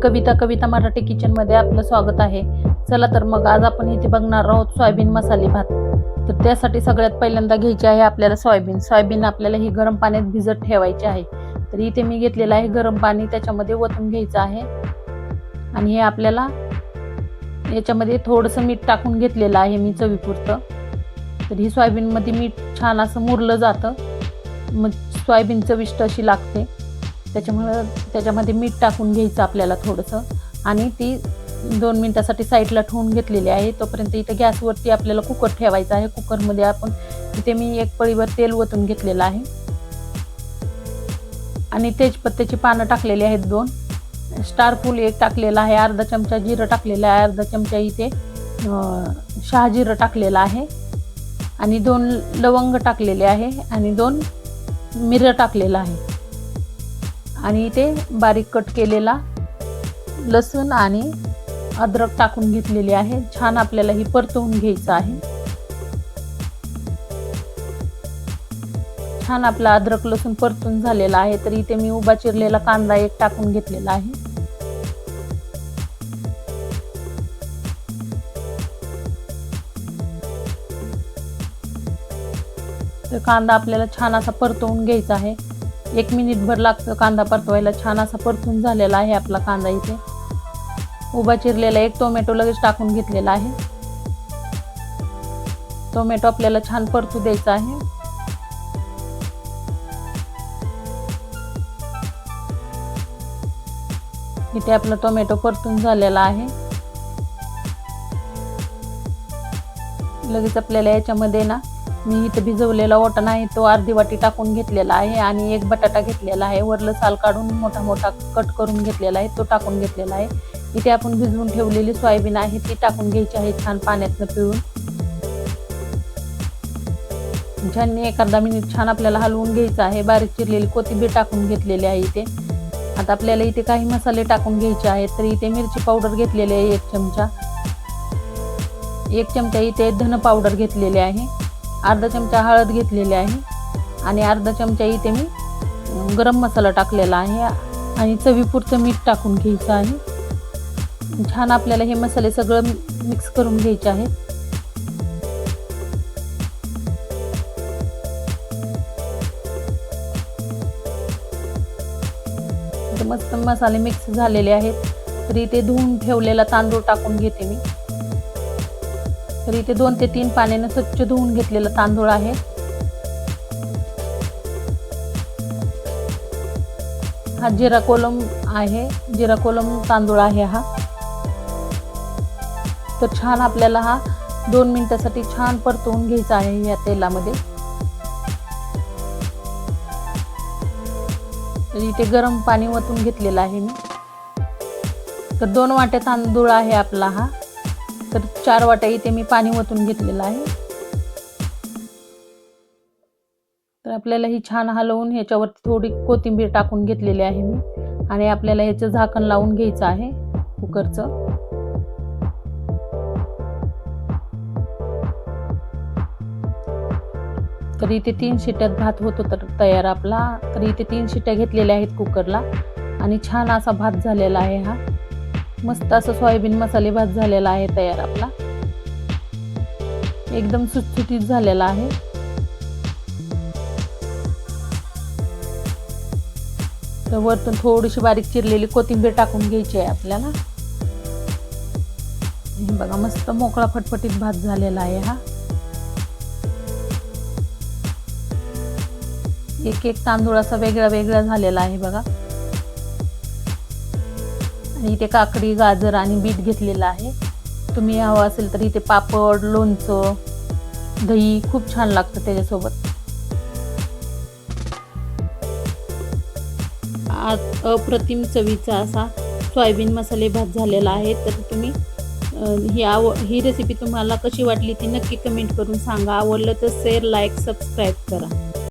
कविता मराठी किचनमध्ये आपलं स्वागत आहे। चला तर मग आज आपण इथे बघणार आहोत सोयाबीन मसाले भात। तर त्यासाठी सगळ्यात पहिल्यांदा घ्यायचे आहे आपल्याला सोयाबीन आपल्याला ही गरम पाण्यात भिजत ठेवायचे आहे। तर इथे मी घेतलेलं आहे गरम पाणी, त्याच्यामध्ये ओतून घ्यायचं आहे आणि हे आपल्याला याच्यामध्ये थोडंसं मीठ टाकून घेतलेलं आहे मी चवीपुरतं। तर ही सोयाबीनमध्ये मीठ छान असं मुरलं जातं, मग सोयाबीन चविष्ट अशी लागते। त्याच्यामुळे त्याच्यामध्ये मीठ टाकून घ्यायचं आपल्याला थोडंसं आणि ती 2 मिनिटासाठी साईडला ठेवून घेतलेली आहे। तोपर्यंत इथे गॅसवरती आपल्याला कुकर ठेवायचा आहे। कुकरमध्ये आपण इथे मी 1 पळीवर तेल ओतून घेतलेलं आहे आणि तेजपत्त्याची पानं टाकलेली आहेत 2, स्टार फूल 1 टाकलेला आहे, अर्धा चमचा जिरं टाकलेलं आहे, अर्धा चमचा इथे शहाजिरं टाकलेलं आहे आणि 2 लवंग टाकलेले आहे आणि 2 मिरं टाकलेलं आहे आणि इथे बारीक कट केलेला लसूण आणि अद्रक टाकून घेतलेली आहे। छान आपल्याला ही परतवून घ्यायचं आहे। छान आपला अद्रक लसूण परतून झालेला आहे। तर इथे मी उभा चिरलेला कांदा 1 टाकून घेतलेला आहे। तर कांदा आपल्याला छान असा परतवून घ्यायचा आहे। 1 मिनिटभर लागतं कांदा परतवायला। छान असा परतून झालेला आहे आपला कांदा। इथे उभा चिरलेला 1 टोमॅटो लगेच टाकून घेतलेला आहे। टोमॅटो आपल्याला छान परतू द्यायचा आहे। इथे आपला टोमॅटो परतून झालेला आहे। लगेच आपल्याला याच्यामध्ये ना मी इथे भिजवलेला वाटाणा आहे तो अर्धी वाटी टाकून घेतलेला आहे आणि 1 बटाटा घेतलेला आहे, वरलं साल काढून मोठा मोठा कट करून घेतलेला आहे तो टाकून घेतलेला आहे। इथे आपण भिजवून ठेवलेली सोयाबीन आहे ती टाकून घ्यायची आहे छान पाण्यातनं पिळून। छान 1-अर्धा मिनिट छान आपल्याला हलवून घ्यायचं आहे। बारीक चिरलेली कोथिंबीर टाकून घेतलेली आहे इथे। आता आपल्याला इथे काही मसाले टाकून घ्यायचे आहेत। तर इथे मिरची पावडर घेतलेली आहे 1 चमचा, 1 चमचा इथे धन पावडर घेतलेले आहे, अर्धा चमचा हळद घेतलेली आहे आणि अर्धा चमचा इथे मी गरम मसाला टाकलेला आहे आणि चवीपुरतं मीठ टाकून घ्यायचं आहे। छान आपल्याला हे मसाले सगळं मिक्स करून घ्यायचे आहेत। मस्त मसाले मिक्स झालेले आहेत। तर इथे धुवून ठेवलेला तांदूळ टाकून घेते मी। तर इथे 2 ते 3 पाण्याने स्वच्छ धुवून घेतलेला तांदूळ आहे। हा जिरा कोलम आहे, जिरा कोलम तांदूळ आहे हा। तर छान आपल्याला हा 2 मिनिटासाठी छान परतवून घ्यायचा आहे या तेलामध्ये। तर इथे गरम पाणी ओतून घेतलेलं आहे मी। तर 2 वाट्या तांदूळ आहे आपला हा, तर 4 वाट्या इथे मी पाणी ओतून घेतलेलं आहे। तर आपल्याला ही छान हलवून ह्याच्यावरती थोडी कोथिंबीर टाकून घेतलेली आहे मी आणि आपल्याला ह्याचं झाकण लावून घ्यायचं आहे कुकरचं। तर इथे 3 शिट्यात भात होतो तर तयार आपला। तर इथे 3 शिट्या घेतलेल्या आहेत कुकरला आणि छान असा भात झालेला आहे हा। मस्त असं सोयाबीन मसाले भात झालेला आहे तयार आपला, एकदम सुटसुटीत झालेला आहे। तर वरतून थोडीशी बारीक चिरलेली कोथिंबीर टाकून घ्यायची आहे आपल्याला। हे बघा मस्त मोकळा फटफटीत भात झालेला आहे हा। एक तांदूळ असा वेगळा झालेला आहे बघा। आणि इथे काकडी, गाजर आणि बीट घेतलेला आहे। तुम्ही हवं असेल तर इथे पापड, लोणचं, दही खूप छान लागतं त्याच्यासोबत। अप्रतिम चवीचा असा सोयाबीन मसाले भात झालेला आहे। तर तुम्ही ही रेसिपी तुम्हाला कशी वाटली ती नक्की कमेंट करून सांगा। आवडलं तर शेअर, लाईक, सबस्क्राईब करा।